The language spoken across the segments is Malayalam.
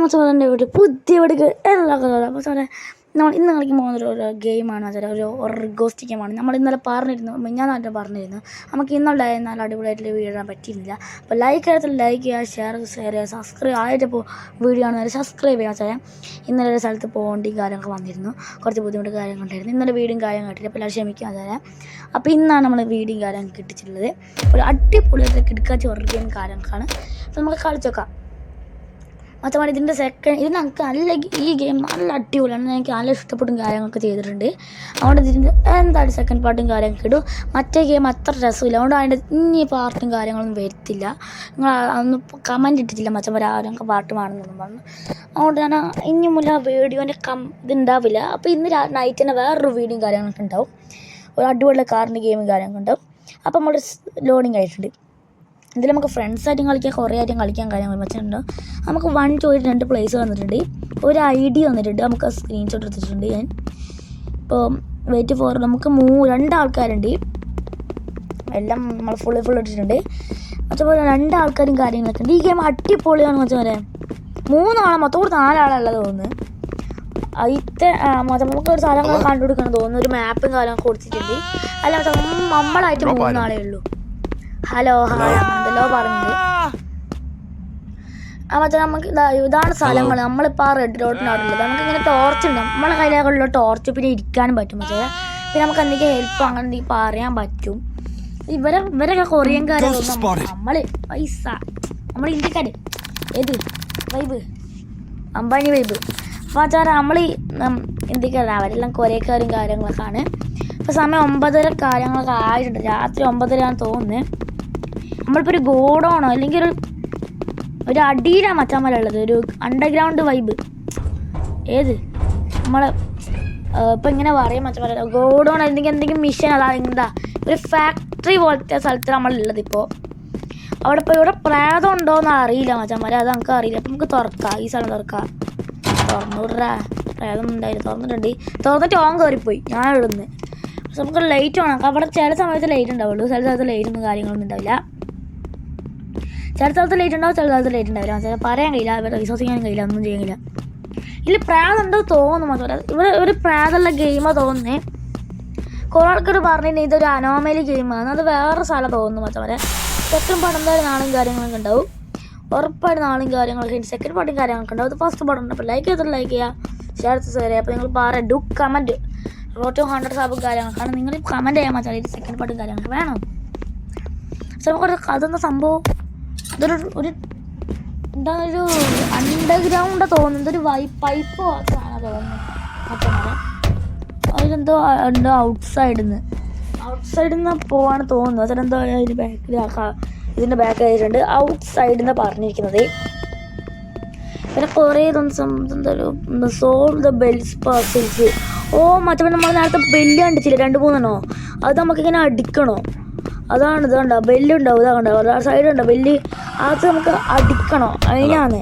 മച്ചാൻ്റെ വീട്ടിൽ പുതിയ വീട്ടിൽ എല്ലാ കഥകളും അപ്പോൾ സാറേ നമ്മൾ ഇന്ന് കളിക്കാൻ പോകുന്ന ഒരു ഗെയിമാണ് സാറേ, ഒരു ഗോസ്റ്റ് ഗെയിമാണ്. നമ്മൾ ഇന്നലെ പറഞ്ഞിരുന്നു, ഞാൻ നാട്ടിൽ പറഞ്ഞിരുന്നു നമുക്ക് ഇന്നുണ്ടായ നല്ല അടിപൊളിയായിട്ട് വീഡിയോ ഇടാൻ പറ്റിയില്ല. അപ്പോൾ ലൈക്ക് ചെയ്യുക, ഷെയർ ചെയ്യുക, സബ്സ്ക്രൈബ് ആയിട്ടിപ്പോൾ വീഡിയോ ആണെന്ന് സബ്സ്ക്രൈബ് ചെയ്യാൻ സാറേ. ഇന്നലെ ഒരു സ്ഥലത്ത് പോകേണ്ടിയും കാര്യങ്ങളൊക്കെ വന്നിരുന്നു, കുറച്ച് ബുദ്ധിമുട്ട് കാര്യങ്ങളുണ്ടായിരുന്നു. ഇന്നലെ വീഡിയോയും കാര്യം കിട്ടില്ല, അപ്പോൾ എല്ലാവരും ക്ഷമിക്കാൻ സാറേ. അപ്പോൾ ഇന്നാണ് നമ്മൾ വീഡിയോയും കാര്യം കിട്ടിച്ചിട്ടുള്ളത്. ഒരു അടിപൊളിയായിട്ട് കിടക്കാച്ച് ഒരു ഗെയിം കാര്യങ്ങളാണ്. അപ്പോൾ നമുക്ക് കളിച്ചോക്കാം. മറ്റേ ഇതിൻ്റെ സെക്കൻഡ് ഇത് നമുക്ക് നല്ല ഈ ഗെയിം നല്ല അടിപൊളിയാണ്. എനിക്ക് നല്ല ഇഷ്ടപ്പെട്ടും കാര്യങ്ങളൊക്കെ ചെയ്തിട്ടുണ്ട്. അതുകൊണ്ട് ഇതിൻ്റെ എന്തായാലും സെക്കൻഡ് പാർട്ടും കാര്യങ്ങളൊക്കെ ഇടും. മറ്റേ ഗെയിം അത്ര രസമില്ല, അതുകൊണ്ട് അതിൻ്റെ ഇനി പാർട്ടും കാര്യങ്ങളൊന്നും വരുത്തില്ല. നിങ്ങൾ അതൊന്നും കമൻറ്റ് ഇട്ടിട്ടില്ല മച്ചന്മാർ ആരൊക്കെ പാട്ട് വേണമെന്നൊന്നും പറഞ്ഞു. അതുകൊണ്ട് ഞാൻ ഇനി മുല്ല വീഡിയോൻ്റെ ഇതുണ്ടാവില്ല. അപ്പോൾ ഇന്ന് നൈറ്റ് തന്നെ വേറൊരു വീഡിയോയും കാര്യങ്ങളൊക്കെ ഉണ്ടാവും. ഒരു അടിപൊളി കാറിൻ്റെ ഗെയിമും കാര്യങ്ങളൊക്കെ ഉണ്ടാവും. അപ്പോൾ നമ്മൾ ലോഡിങ് ആയിട്ടുണ്ട്. ഇതിൽ നമുക്ക് ഫ്രണ്ട്സായിട്ടും കളിക്കാം, കുറേ ആയിട്ടും കളിക്കാൻ കാര്യങ്ങൾ വെച്ചിട്ടുണ്ട്. നമുക്ക് 1 to 2 പ്ലേസ് വന്നിട്ടുണ്ട്, ഒരു ഐഡിയ വന്നിട്ടുണ്ട്. നമുക്ക് സ്ക്രീൻഷോട്ട് എടുത്തിട്ടുണ്ട് ഞാൻ. ഇപ്പോൾ വെയിറ്റ് ഫോർ നമുക്ക് 2 ആൾക്കാരുണ്ട്. എല്ലാം നമ്മൾ ഫുൾ ഇട്ടിട്ടുണ്ട്. മറ്റേ 2 ആൾക്കാരും കാര്യങ്ങളൊക്കെ ഉണ്ട്. ഈ ഗെയിം അടിപൊളിയാണ് മച്ചാൻ. 3 ആളെ മൊത്തം 4 ആളുള്ളത് തോന്നുന്നു. അതിത്തെ നമുക്കൊരു സ്ഥലങ്ങൾ കണ്ടുപിടിക്കണം തോന്നുന്നു. ഒരു മാപ്പും കാര്യങ്ങളൊക്കെ കൊടുത്തിട്ടുണ്ട്. അല്ല നമ്മളായിട്ട് 3 ആളേ ഉള്ളൂ. ഹലോ ഹായ് അങ്ങനെന്തല്ലോ പറഞ്ഞിട്ട് മറ്റേ നമുക്ക് ഇതാണ് സ്ഥലങ്ങൾ. നമ്മളിപ്പോൾ ആ റെഡ് റോഡിനോടുള്ളത്. നമുക്കിങ്ങനെ ടോർച്ച് ഉണ്ട്, നമ്മളെ കയ്യിലുള്ള ടോർച്ച്. പിന്നെ ഇരിക്കാനും പറ്റും പക്ഷേ. പിന്നെ നമുക്ക് എന്തെങ്കിലും ഹെൽപ്പ് അങ്ങനെ എന്തെങ്കിലും പറയാൻ പറ്റും. ഇവരൊക്കെ കൊറിയൻകാരെ നമ്മൾ പൈസ നമ്മൾ ഇന്ത്യക്കാർ ഏത് വൈബ് അംബാനി വൈബ്. അപ്പോൾ വെച്ചാൽ നമ്മൾ ഇന്ത്യക്കാർ അവരെല്ലാം കൊറിയക്കാരും കാര്യങ്ങളൊക്കെ ആണ്. ഇപ്പോൾ സമയം 9:30 കാര്യങ്ങളൊക്കെ ആയിട്ടുണ്ട്. രാത്രി 9:30 തോന്നുന്നത്. നമ്മളിപ്പോൾ ഒരു ഗോഡൗണോ അല്ലെങ്കിൽ ഒരു അടിയിലാണ് മച്ചാന്മാരുള്ളത്, ഒരു അണ്ടർഗ്രൗണ്ട് വൈബ്. ഏത് നമ്മൾ ഇപ്പം ഇങ്ങനെ പറയും മച്ചന്മാരല്ല, ഗോഡൗൺ അല്ലെങ്കിൽ എന്തെങ്കിലും മിഷൻ അതാ എന്താ ഒരു ഫാക്ടറി പോലത്തെ സ്ഥലത്താണ് നമ്മളുള്ളത്. ഇപ്പോൾ അവിടെ ഇപ്പോൾ ഇവിടെ പ്രേതം ഉണ്ടോയെന്ന് അറിയില്ല മച്ചന്മാരെ, അത് നമുക്ക് അറിയില്ല. അപ്പം നമുക്ക് തുറക്കാം, ഈ സ്ഥലം തുറക്കാം. തുറന്നുവിടാ, പ്രേതം ഉണ്ടായില്ല. തുറന്നിട്ട് ഓൻ കയറിപ്പോയി ഞാൻ ഇടുന്നത്. പക്ഷെ നമുക്ക് ലൈറ്റ് വേണം. അവിടെ ചില സമയത്ത് ലൈറ്റ് ഉണ്ടാവുള്ളൂ, ചില സ്ഥലത്ത് ലൈറ്റൊന്നും കാര്യങ്ങളൊന്നും ഉണ്ടാവില്ല. ചില സ്ഥലത്ത് ലൈറ്റ് ഉണ്ടാവും, ചില സ്ഥലത്ത് ലൈറ്റ് ഉണ്ടാവില്ല. ചില പറയാൻ കഴിയില്ല, ഇവിടെ വിശ്വസിക്കാനും കഴിയില്ല, ഒന്നും ചെയ്യാനില്ല. ഇതിൽ പ്രായം ഉണ്ടോ തോന്നുന്നു മാത്രമല്ല. ഇവിടെ ഒരു പ്രായമുള്ള ഗെയിമാണ് തോന്നുന്നത്. കുറേ ആൾക്കാർ പറഞ്ഞിട്ട് ഇതൊരു അനോമലി ഗെയിമാണ്, അത് വേറെ സ്ഥലം തോന്നുന്നു മാത്രമല്ല. സെക്കൻഡ് പാർട്ട് എന്തായാലും നാളും കാര്യങ്ങളൊക്കെ ഉണ്ടാവും, ഉറപ്പായിട്ട് നാളും കാര്യങ്ങളൊക്കെ ഉണ്ട്. സെക്കൻഡ് പാർട്ടും കാര്യങ്ങളൊക്കെ ഉണ്ടാവും. അത് ഫസ്റ്റ് പാർട്ടുണ്ട്. അപ്പോൾ ലൈക്ക് ചെയ്തിട്ട് ലൈക്ക് ചെയ്യുക, ഷെയർ ചെയ്യുക. അപ്പോൾ നിങ്ങൾ പറയാം ഡു കമൻറ്റ് റോട്ടോ 100 സാബും കാര്യങ്ങളൊക്കെ ആണ്. നിങ്ങൾ കമൻറ്റ് ചെയ്യാൻ മച്ചാൽ ഇത് സെക്കൻഡ് പാർട്ടും കാര്യങ്ങളൊക്കെ വേണം. പക്ഷെ നമുക്കൊരു അതൊന്നും സംഭവം ഇതൊരു എന്താ ഒരു അണ്ടർഗ്രൗണ്ട് തോന്നുന്നത്, ഒരു പൈപ്പ് സാധനം തോന്നുന്നു മറ്റേ. അതിലെന്തോ എന്തോ ഔട്ട്സൈഡിൽ നിന്ന് പോവാണ് തോന്നുന്നത്. അതിലെന്തോ അതിൻ്റെ ബാക്കിൽ ഇതിൻ്റെ ബാക്ക് ആയിട്ടുണ്ട് ഔട്ട്സൈഡിൽ നിന്ന് പറഞ്ഞിരിക്കുന്നത്. പിന്നെ കുറേ എന്തോ സോൾവ് ദ ബെൽസ് പസിൽസ്. മറ്റേ നമ്മൾ നേരത്തെ ബെല്ല് കണ്ടിച്ചില്ല 2-3 അത് നമുക്കിങ്ങനെ അടിക്കണോ? അതാണ് ഇത് കണ്ടോ, ബെല്ലുണ്ടാവും. ഇതാ കണ്ടോ ഒരു സൈഡുണ്ടോ ബെല്ല്, അത് നമുക്ക് അടിക്കണോ? അതിനാണ്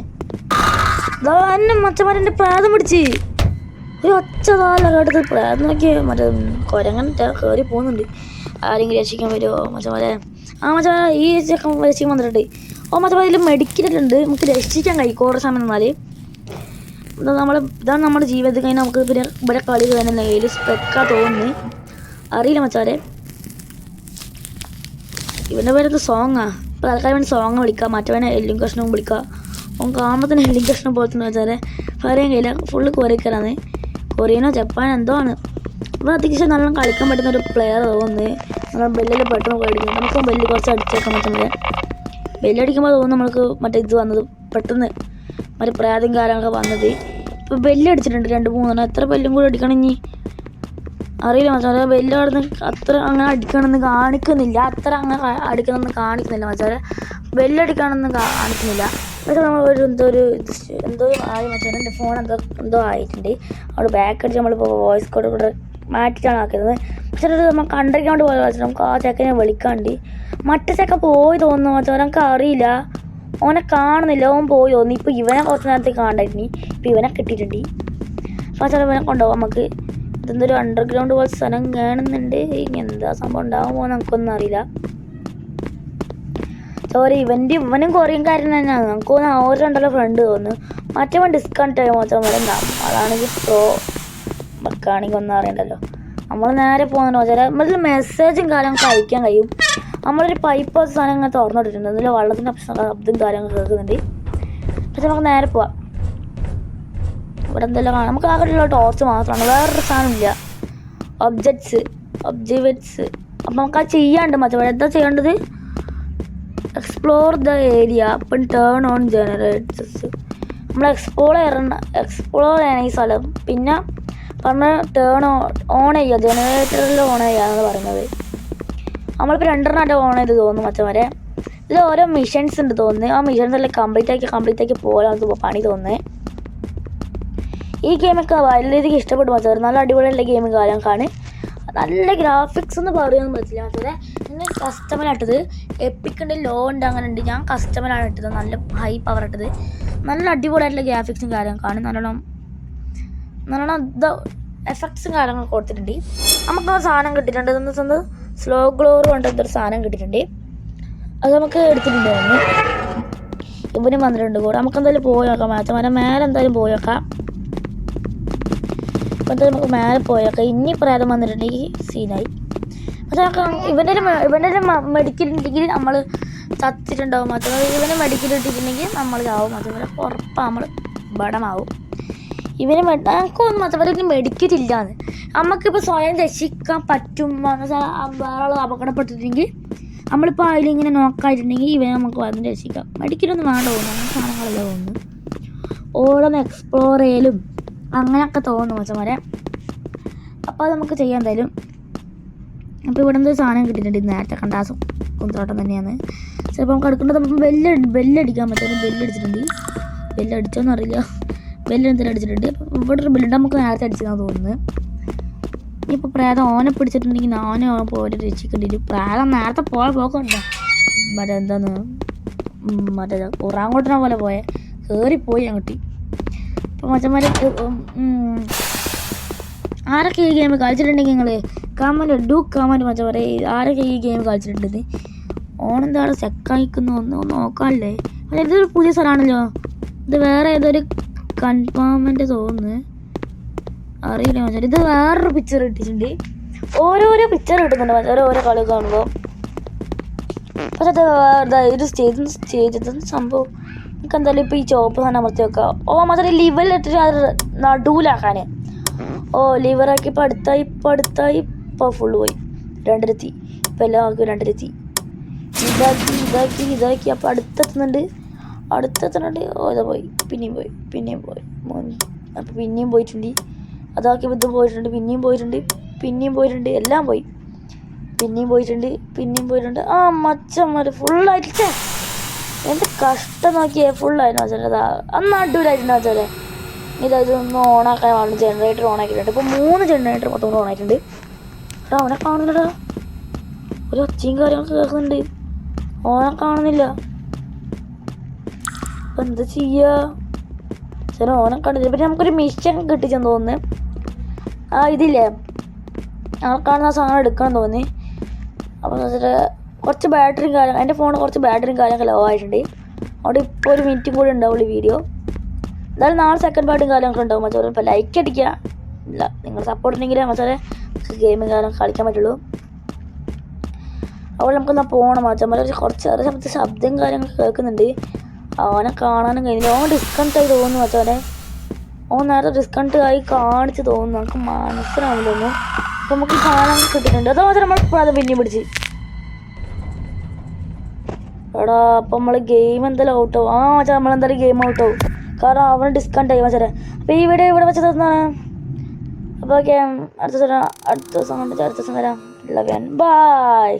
തന്നെ മച്ചന്മാരെൻ്റെ പ്രാതം പിടിച്ച് ഒരു ഒച്ചതാല കേട്ടത്. പ്രാതം നോക്കി മറ്റേ കുരങ്ങൻ കയറി പോകുന്നുണ്ട്. ആരെങ്കിലും രക്ഷിക്കാൻ വരുമോ മച്ചന്മാരെ? മച്ചന്മാരെ ഈ രക്ഷിക്കാൻ വന്നിട്ടുണ്ട്. മച്ചന്മാരെ ഇതിൽ മെഡിക്കലുണ്ട്, നമുക്ക് രക്ഷിക്കാൻ കഴിയും കുറേ സമയം നിന്നാൽ. ഇതാണ് നമ്മുടെ ജീവിതത്തിൽ കഴിഞ്ഞാൽ നമുക്ക് പിന്നെ ഇവിടെ കളി തന്നെ കയ്യിൽ സ്പെക്കാ തോന്നുന്നു, അറിയില്ല മച്ചാരെ. ഇവൻ്റെ പേരൊക്കെ സോങ്ങാ. ഇപ്പോൾ ആൾക്കാർ വേണ്ടി സോങ്ങ് വിളിക്കാം, മറ്റവനെ എല്ലും കഷ്ണവും വിളിക്കാം. ഓൻ കാണുമ്പോൾ തന്നെ എല്ലും കഷ്ണം പോലത്തെ വെച്ചാൽ പറയാൻ കഴിയില്ല. ഫുള്ള് കൊറിയക്കാരാണ്, കൊറിയനോ ജപ്പാനോ എന്തോ ആണ്. അപ്പോൾ അത്യാവശ്യം നല്ല കളിക്കാൻ പറ്റുന്ന ഒരു പ്ലെയർ തോന്നുന്നു. നമ്മൾ ബെല്ലിൽ പെട്ടെന്ന് പേടിക്കുന്നത്. നമുക്ക് ബെല്ല് കുറച്ച് അടിച്ചേക്കാൻ പറ്റുന്നത്. ബെല്ലടിക്കുമ്പോൾ തോന്നുന്നു നമ്മൾക്ക് മറ്റേ ഇത് വന്നത് പെട്ടെന്ന് മറ്റേ പ്രായം കാര്യങ്ങളൊക്കെ വന്നത്. ഇപ്പോൾ ബെല്ലടിച്ചിട്ടുണ്ട് 2-3 എത്ര ബെല്ലും കൂടി അടിക്കണം ഇനി അറിയില്ല മച്ചാരെ. ബെല്ല് അവിടെ നിന്ന് അത്ര അങ്ങനെ അടിക്കണമെന്ന് കാണിക്കുന്നില്ല, അത്ര അങ്ങനെ അടിക്കണമെന്ന് കാണിക്കുന്നില്ല മച്ചാരെ. ബെല്ലടിക്കണമെന്ന് കാണിക്കുന്നില്ല. പക്ഷേ നമ്മൾ എന്തോ ആയി മച്ചാരെ. എൻ്റെ ഫോൺ എന്തോ ആയിട്ടുണ്ട്. അവിടെ ബാക്ക് അടിച്ച് നമ്മളിപ്പോൾ വോയിസ് കോഡ് കൂടെ മാറ്റിയിട്ടാണ് ആക്കുന്നത്. പക്ഷേ നമുക്ക് അണ്ടർഗ്രൗണ്ട് പോലെ വെച്ചാൽ നമുക്ക് ആ ചെക്കനെ വിളിക്കാണ്ട്. മറ്റേ ചെക്ക പോയി തോന്നുന്നു മച്ചാരെ, നമുക്ക് അറിയില്ല. ഓനെ കാണുന്നില്ല, ഓൻ പോയി തോന്നി. ഇപ്പോൾ ഇവനെ കുറച്ച് നേരത്തേക്ക് കാണണ്ടായിരുന്നു, ഇപ്പോൾ ഇവനെ കിട്ടിയിട്ടുണ്ട്. പക്ഷേ ഇവനെ കൊണ്ടുപോകാം നമുക്ക്. ഇതെന്തൊരു അണ്ടർഗ്രൗണ്ട് പോലെ സ്ഥലം കാണുന്നുണ്ട്. ഇനി എന്താ സംഭവം ഉണ്ടാകുമോ നമുക്കൊന്നും അറിയില്ല. സോറി ഇവനും കൊറിയൻ കാര്യം തന്നെയാണ്. നമുക്ക് തോന്നുന്നു അവർ രണ്ടല്ലോ ഫ്രണ്ട് തോന്നുന്നു. മറ്റവൻ ഡിസ്കൗണ്ട് ആയി മൊത്തം വരാം. നമ്മളാണെങ്കിൽ പ്രോ വെക്കാണെങ്കിൽ ഒന്നും അറിയണ്ടല്ലോ. നമ്മൾ നേരെ പോകുന്നോ ചില നമ്മളിൽ മെസ്സേജും കാര്യങ്ങളൊക്കെ അയക്കാൻ കഴിയും. നമ്മളൊരു പൈപ്പ് സാധനങ്ങൾ തുറന്നിട്ടിട്ടുണ്ട്. അതിൽ വെള്ളത്തിൻ്റെ ശബ്ദം കാര്യങ്ങൾ കേൾക്കുന്നുണ്ട്. പക്ഷെ നമുക്ക് നേരെ പോവാം. ഇവിടെ എന്തെല്ലാം കാണാം. നമുക്ക് ആകെയുള്ള ടോർച്ച് മാത്രമാണ്, വേറൊരു സാധനമില്ല. ഒബ്ജക്ട്സ് അപ്പം നമുക്ക് അത് ചെയ്യാണ്ട് മറ്റേ എന്താ ചെയ്യേണ്ടത്? എക്സ്പ്ലോർ ദ ഏരിയ അപ്പം ടേൺ ഓൺ ജനറേറ്റേഴ്സ്. നമ്മൾ എക്സ്പ്ലോർ ചെയ്യണം ഈ സ്ഥലം. പിന്നെ പറഞ്ഞ ടേൺ ഓൺ ചെയ്യുക, ജനറേറ്ററിൽ ഓൺ ചെയ്യാന്നാണ് പറയുന്നത്. നമ്മളിപ്പോൾ 2 ഓൺ ചെയ്ത് തോന്നുന്നു മറ്റവരെ. ഇതിൽ ഓരോ മിഷൻസ് ഉണ്ട് തോന്നുന്നു. ആ മിഷൻസ് എല്ലാം കംപ്ലീറ്റ് ആക്കി പോകാൻ പണി തോന്നുന്നത്. ഈ ഗെയിമൊക്കെ വലിയ രീതിക്ക് ഇഷ്ടപ്പെട്ടു മറ്റവർ. നല്ല അടിപൊളിയുള്ള ഗെയിം കാര്യങ്ങളാണ്. നല്ല ഗ്രാഫിക്സ് എന്ന് പറയാനൊന്നും പറ്റില്ല മറ്റവരെ. ഞാൻ കസ്റ്റമറായിട്ടത് എപ്പിക്കുണ്ട്, ലോ ഉണ്ട്, അങ്ങനെ ഉണ്ട്. ഞാൻ കസ്റ്റമറാണ് ഇട്ടത്, നല്ല ഹൈ പവർ ഇട്ടത്. നല്ല അടിപൊളിയായിട്ടുള്ള ഗ്രാഫിക്സും കാര്യങ്ങളൊക്കെയാണ്. നല്ലോണം എഫക്ട്സും കാര്യങ്ങളൊക്കെ കൊടുത്തിട്ടുണ്ട്. നമുക്ക് സാധനം കിട്ടിയിട്ടുണ്ട്. എന്ന് സ്ലോ ഗ്ലോർ കൊണ്ട് എന്തൊരു സാധനം കിട്ടിയിട്ടുണ്ട്. അത് നമുക്ക് എടുത്തിട്ടുണ്ടായിരുന്നു. ഇവനും വന്നിട്ടുണ്ട് കൂടെ. നമുക്ക് എന്തായാലും പോയി നോക്കാം. മാറ്റം മേലെ എന്തായാലും പോയി നോക്കാം. ഇപ്പം എന്തായാലും നമുക്ക് മേലെ പോയി നോക്കാം. ഇനി പ്രേതം വന്നിട്ടുണ്ടെങ്കിൽ സീനായി. പക്ഷെ ഇവൻ്റെ മെഡിക്കൽ ഉണ്ടെങ്കിൽ നമ്മൾ ചത്തിട്ടുണ്ടാവും. മാത്രമല്ല ഇവന് മെഡിക്കൽ ഇട്ടിട്ടുണ്ടെങ്കിൽ നമ്മൾ ചാവും. മാത്രമല്ല ഉറപ്പാണ് നമ്മൾ ബടമാവും. ഞങ്ങൾക്കൊന്നും മാത്രമല്ല മെഡിക്കൽ ഇല്ലാന്ന്. നമുക്കിപ്പോൾ സ്വയം രക്ഷിക്കാൻ പറ്റും. വേറെ അപകടപ്പെട്ടിട്ടുണ്ടെങ്കിൽ നമ്മളിപ്പോൾ അതിലിങ്ങനെ നോക്കായിട്ടുണ്ടെങ്കിൽ ഇവനെ നമുക്ക് വന്ന് രക്ഷിക്കാം. മെഡിക്കലൊന്നും വേണ്ട തോന്നുന്നു. അങ്ങനെ സാധനങ്ങളല്ല തോന്നുന്നു. ഓരോന്ന് എക്സ്പ്ലോർ ചെയ്യലും അങ്ങനെയൊക്കെ തോന്നുന്നു മച്ചന്മാരെ. അപ്പോൾ അത് നമുക്ക് ചെയ്യാൻ എന്തായാലും. അപ്പോൾ ഇവിടെ എന്തൊരു സാധനം കിട്ടിയിട്ടുണ്ട്. നേരത്തെ കണ്ടാസും കുന്തോട്ടം തന്നെയാണ്. ചിലപ്പോൾ നമുക്ക് എടുക്കേണ്ടത് നമുക്ക് ബെല്ലടിക്കാൻ പറ്റും. ബെല്ലടിച്ചിട്ടുണ്ട്. ബെല്ലടിച്ചോന്ന് അറിയില്ല. ബെല്ലെന്തെങ്കിലും അടിച്ചിട്ടുണ്ട്. ഇവിടെ ഒരു ബെല്ലുണ്ട്. നമുക്ക് നേരത്തെ അടിച്ചതാണെന്ന് തോന്നുന്നത്. ഇനിയിപ്പോൾ പ്രേതം ഓനെ പിടിച്ചിട്ടുണ്ടെങ്കിൽ ഓനെ പോയിട്ട് രക്ഷിക്കേണ്ടി വരും. പ്രേതം നേരത്തെ പോക്കുണ്ടോ മറ്റേ എന്താന്ന് മറ്റേ ഉറാങ്കോട്ടിനെ പോലെ പോയെ കയറിപ്പോയി അങ്ങോട്ട്. ഇപ്പോൾ മച്ചന്മാരെ ആരൊക്കെ ഈ ഗെയിം കളിച്ചിട്ടുണ്ടെങ്കിൽ നിങ്ങൾ കമൻറ്റ് മച്ചന്മാരെ ആരൊക്കെ ഈ ഗെയിം കളിച്ചിട്ടുണ്ടെന്ന്. ഓണെന്താണ് സെക്കായിക്കുന്ന ഒന്ന് നോക്കാമല്ലേ. അല്ല ഇതൊരു പുതിയ സ്ഥലമാണല്ലോ. ഇത് വേറെ ഏതൊരു കൺഫേമെൻ്റ് തോന്നുന്നു, അറിയില്ല മച്ചാൻ. ഇത് വേറൊരു പിക്ചർ ഇട്ടിട്ടുണ്ട്. ഓരോരോ പിക്ചർ കിട്ടുന്നുണ്ട് മച്ചാൻ ഓരോ കളി കാണുമ്പോൾ. പക്ഷെ അത് ഒരു സ്റ്റേജ് സംഭവം നമുക്ക് എന്തായാലും ഇപ്പോൾ ഈ ചോപ്പ് സാധനം അമർത്തി വെക്കാം. മച്ചാൻ ലിവറിലിട്ടിട്ട് അത് നടുവിലാക്കാൻ. ലിവറാക്കി ഇപ്പോൾ അടുത്തായി ഇപ്പോൾ ഫുള്ള് പോയി. 2 ഇപ്പോൾ എല്ലാം ആക്കി 2 ഇതാക്കി അപ്പോൾ അടുത്തെത്തുന്നുണ്ട്. ഇതാ പോയി. പിന്നെയും പോയി. അപ്പോൾ പിന്നെയും പോയിട്ടുണ്ട്. അതാക്കിയപ്പോൾ ഇത് പോയിട്ടുണ്ട്. പിന്നെയും പോയിട്ടുണ്ട്. എല്ലാം പോയി. പിന്നെയും പോയിട്ടുണ്ട്. മച്ചന്മാർ ഫുള്ളായിട്ട് എന്ത് കഷ്ടം നോക്കിയേ. ഫുള്ളായിരുന്നു വെച്ചാൽ അതാ അന്ന് അടിപൊളിയായിട്ടുണ്ട് വെച്ചാലേ. ഇതൊന്ന് ഓണാക്കാൻ വേണം. ജനറേറ്റർ ഓണാക്കിയിട്ടുണ്ട്. ഇപ്പോൾ 3 ജനറേറ്റർ മൊത്തം ഓണായിട്ടുണ്ട്. അവനെ കാണുന്നില്ലടാ. ഒരു ഒച്ചയും കാര്യങ്ങളൊക്കെ കേൾക്കുന്നുണ്ട്. ഓനെ കാണുന്നില്ല. അപ്പം എന്താ ചെയ്യുക? ചില ഓനെ കണ്ടില്ല. പിന്നെ നമുക്കൊരു മിഷൻ കിട്ടിച്ചെന്ന് തോന്നുന്നു. ഇതില്ലേ കാണുന്ന സാധനം എടുക്കണം തോന്നി. അപ്പോൾ എന്ന് വെച്ചിട്ട് കുറച്ച് ബാറ്ററിയും കാര്യം എൻ്റെ ഫോണിൽ കുറച്ച് ബാറ്ററിയും കാര്യമൊക്കെ ലോ ആയിട്ടുണ്ട്. അവിടെ ഇപ്പോൾ 1 മിനിറ്റും കൂടി ഉണ്ടാവുള്ളൂ വീഡിയോ. എന്തായാലും 4 സെക്കൻഡ് പാട്ടും കാര്യങ്ങളൊക്കെ ഉണ്ടാവും മച്ചാൽ. ഇപ്പോൾ ലൈക്ക് അടിക്കുക ഇല്ല, നിങ്ങൾ സപ്പോർട്ട് ഉണ്ടെങ്കിലേ മച്ചാലെ ഗെയിമും കാര്യം കളിക്കാൻ പറ്റുള്ളൂ. അവിടെ നമുക്കൊന്നാ പോകണം മച്ചാൽ. കുറച്ച് ശബ്ദം കാര്യങ്ങളൊക്കെ കേൾക്കുന്നുണ്ട്. അവനെ കാണാനും കഴിഞ്ഞില്ല. ഓൻ ഡിസ്കൗണ്ട് ആയി തോന്നുന്നു മച്ചാനെ. ഓൻ നേരത്തെ ഡിസ്കൗണ്ട് ആയി കാണിച്ച് തോന്നുന്നു. നമുക്ക് മനസ്സിലാവും തോന്നുന്നു. അപ്പോൾ നമുക്ക് സാധനം കിട്ടിയിട്ടുണ്ട്. അതോ മാത്രം നമ്മൾ അത് പിന്നെയും പിടിച്ച് എടാ. അപ്പം നമ്മൾ ഗെയിം എന്തായാലും ഔട്ടാവും. മച്ചാ നമ്മളെന്തായാലും ഗെയിം ഔട്ടാവും. കാരണം അവന് ഡിസ്കൗണ്ട് ആയി മച്ചാനെ. അപ്പോൾ ഈ വീഡിയോ ഇവിടെ വെച്ചത് എന്താണ്. അപ്പോൾ ഓക്കെ, അടുത്ത ദിവസം വരാം. ബൈ.